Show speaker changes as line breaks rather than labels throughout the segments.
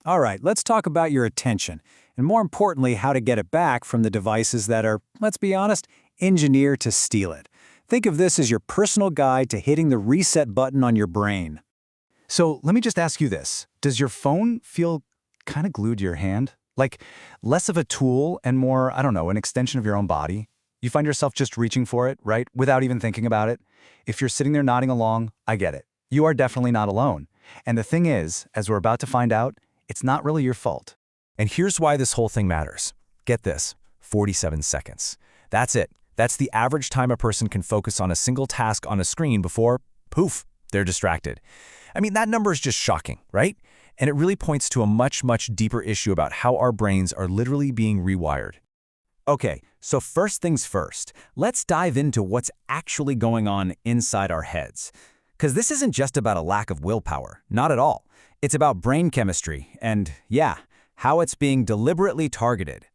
All right, let's talk about your attention, and more importantly, how to get it back from the devices that are, let's be honest, engineered to steal it. Think of this as your personal guide to hitting the reset button on your brain.
So let me just ask you this. Does your phone feel kind of glued to your hand? Like less of a tool and more, I don't know, an extension of your own body? You find yourself just reaching for it, right? Without even thinking about it? If you're sitting there nodding along, I get it. You are definitely not alone. And the thing is, as we're about to find out, it's not really your fault.
And here's why this whole thing matters. Get this, 47 seconds. That's it. That's the average time a person can focus on a single task on a screen before, poof, they're distracted. I mean, that number is just shocking, right? And it really points to a much, much deeper issue about how our brains are literally being rewired.
Okay, so first things first, let's dive into what's actually going on inside our heads. Because this isn't just about a lack of willpower, not at all. It's about brain chemistry and, yeah, how it's being deliberately targeted.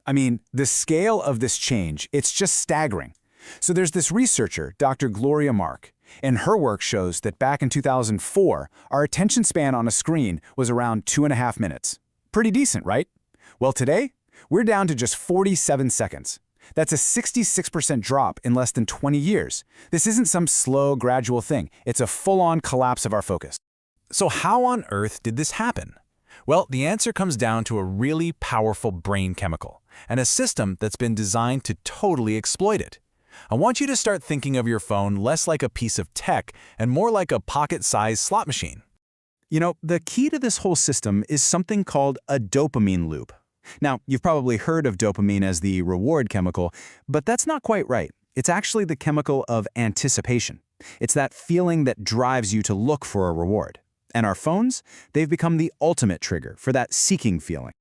I mean, the scale of this change, it's just staggering. So there's this researcher, Dr. Gloria Mark, and her work shows that back in 2004, our attention span on a screen was around 2.5 minutes. Pretty decent, right? Well, today, we're down to just 47 seconds. That's a 66% drop in less than 20 years. This isn't some slow, gradual thing. It's a full-on collapse of our focus.
So how on earth did this happen? Well, the answer comes down to a really powerful brain chemical, and a system that's been designed to totally exploit it. I want you to start thinking of your phone less like a piece of tech and more like a pocket-sized slot machine.
You know, the key to this whole system is something called a dopamine loop. Now, you've probably heard of dopamine as the reward chemical, but that's not quite right. It's actually the chemical of anticipation. It's that feeling that drives you to look for a reward. And our phones, they've become the ultimate trigger for that seeking feeling.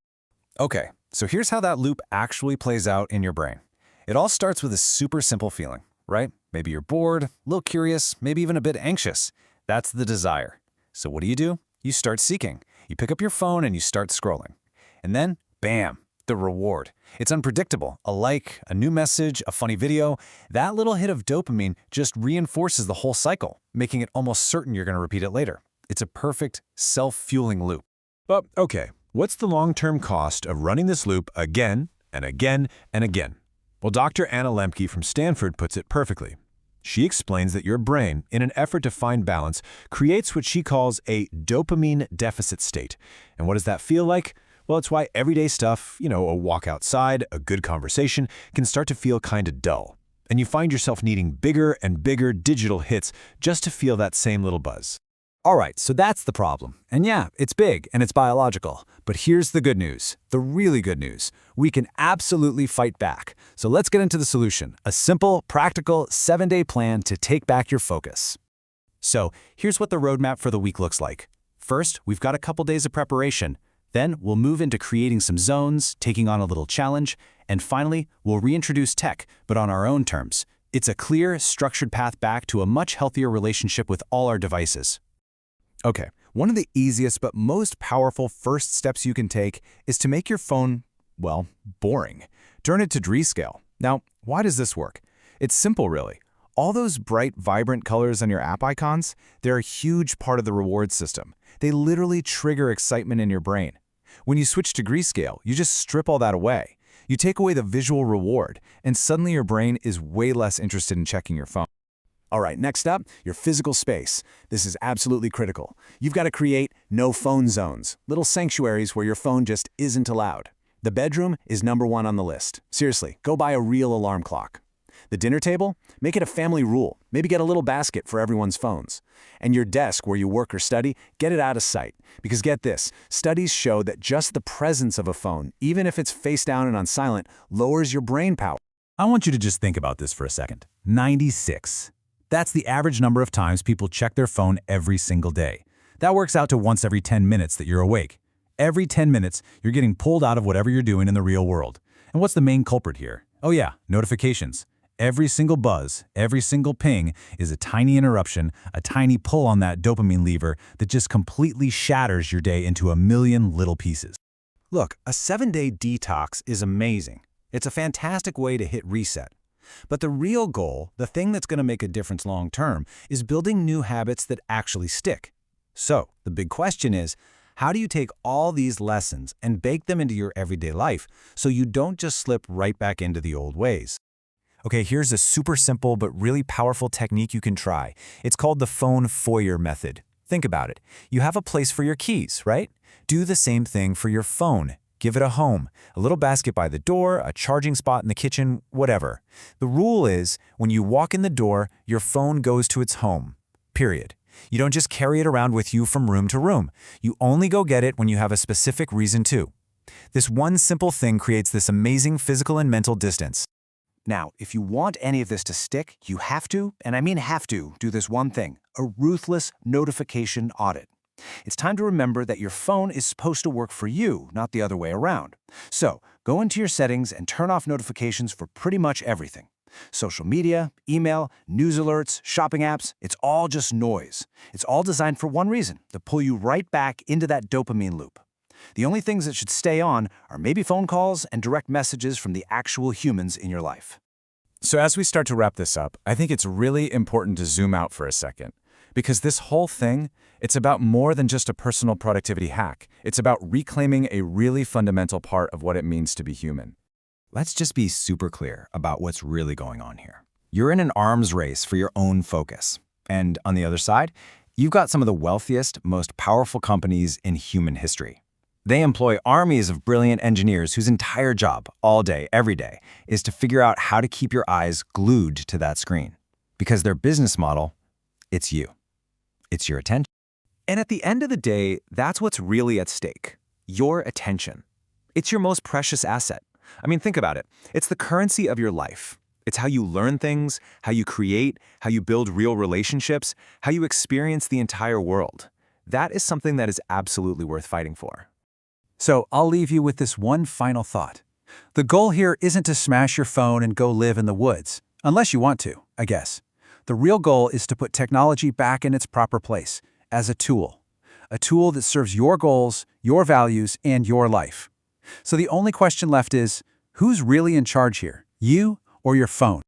Okay, so here's how that loop actually plays out in your brain. It all starts with a super simple feeling, right? Maybe you're bored, a little curious, maybe even a bit anxious. That's the desire. So what do? You start seeking. You pick up your phone and you start scrolling. And then, bam, the reward. It's unpredictable. A like, a new message, a funny video. That little hit of dopamine just reinforces the whole cycle, making it almost certain you're going to repeat it later. It's a perfect self-fueling loop.
But okay, what's the long-term cost of running this loop again and again and again? Well, Dr. Anna Lembke from Stanford puts it perfectly. She explains that your brain, in an effort to find balance, creates what she calls a dopamine deficit state. And what does that feel like? Well, it's why everyday stuff, a walk outside, a good conversation, can start to feel kind of dull. And you find yourself needing bigger and bigger digital hits just to feel that same little buzz.
All right, so that's the problem. And yeah, it's big and it's biological. But here's the good news, the really good news. We can absolutely fight back. So let's get into the solution, a simple, practical, 7-day plan to take back your focus. So here's what the roadmap for the week looks like. First, we've got a couple days of preparation. Then we'll move into creating some zones, taking on a little challenge. And finally, we'll reintroduce tech, but on our own terms. It's a clear, structured path back to a much healthier relationship with all our devices. Okay, one of the easiest but most powerful first steps you can take is to make your phone, well, boring. Turn it to grayscale. Now, why does this work? It's simple, really. All those bright, vibrant colors on your app icons, they're a huge part of the reward system. They literally trigger excitement in your brain. When you switch to grayscale, you just strip all that away. You take away the visual reward, and suddenly your brain is way less interested in checking your phone. All right, next up, your physical space. This is absolutely critical. You've got to create no phone zones, little sanctuaries where your phone just isn't allowed. The bedroom is number one on the list. Seriously, go buy a real alarm clock. The dinner table? Make it a family rule. Maybe get a little basket for everyone's phones. And your desk where you work or study, get it out of sight. Because get this, studies show that just the presence of a phone, even if it's face down and on silent, lowers your brain power.
I want you to just think about this for a second. 96. That's the average number of times people check their phone every single day. That works out to once every 10 minutes that you're awake. Every 10 minutes, you're getting pulled out of whatever you're doing in the real world. And what's the main culprit here? Oh yeah, notifications. Every single buzz, every single ping is a tiny interruption, a tiny pull on that dopamine lever that just completely shatters your day into a million little pieces.
Look, a 7-day detox is amazing. It's a fantastic way to hit reset. But the real goal, the thing that's going to make a difference long term, is building new habits that actually stick. So, the big question is,
How do you take all these lessons and bake them into your everyday life so you don't just slip right back into the old ways? Okay, here's a super simple but really powerful technique you can try. It's called the phone foyer method. Think about it. You have a place for your keys, right? Do the same thing for your phone. Give it a home, a little basket by the door, a charging spot in the kitchen, whatever. The rule is, when you walk in the door, your phone goes to its home. Period. You don't just carry it around with you from room to room. You only go get it when you have a specific reason to. This one simple thing creates this amazing physical and mental distance.
Now, if you want any of this to stick, you have to, and I mean have to, do this one thing: a ruthless notification audit. It's time to remember that your phone is supposed to work for you, not the other way around. So, go into your settings and turn off notifications for pretty much everything. Social media, email, news alerts, shopping apps, it's all just noise. It's all designed for one reason: to pull you right back into that dopamine loop. The only things that should stay on are maybe phone calls and direct messages from the actual humans in your life.
So as we start to wrap this up, I think it's really important to zoom out for a second. Because this whole thing, it's about more than just a personal productivity hack. It's about reclaiming a really fundamental part of what it means to be human.
Let's just be super clear about what's really going on here. You're in an arms race for your own focus. And on the other side, you've got some of the wealthiest, most powerful companies in human history. They employ armies of brilliant engineers whose entire job, all day, every day, is to figure out how to keep your eyes glued to that screen. Because their business model, it's you. It's your attention.
And at the end of the day, that's what's really at stake: your attention. It's your most precious asset. I mean, think about it. It's the currency of your life. It's how you learn things, how you create, how you build real relationships, how you experience the entire world. That is something that is absolutely worth fighting for.
So I'll leave you with this one final thought. The goal here isn't to smash your phone and go live in the woods, unless you want to, I guess. The real goal is to put technology back in its proper place, as a tool that serves your goals, your values, and your life. So the only question left is, who's really in charge here, you or your phone?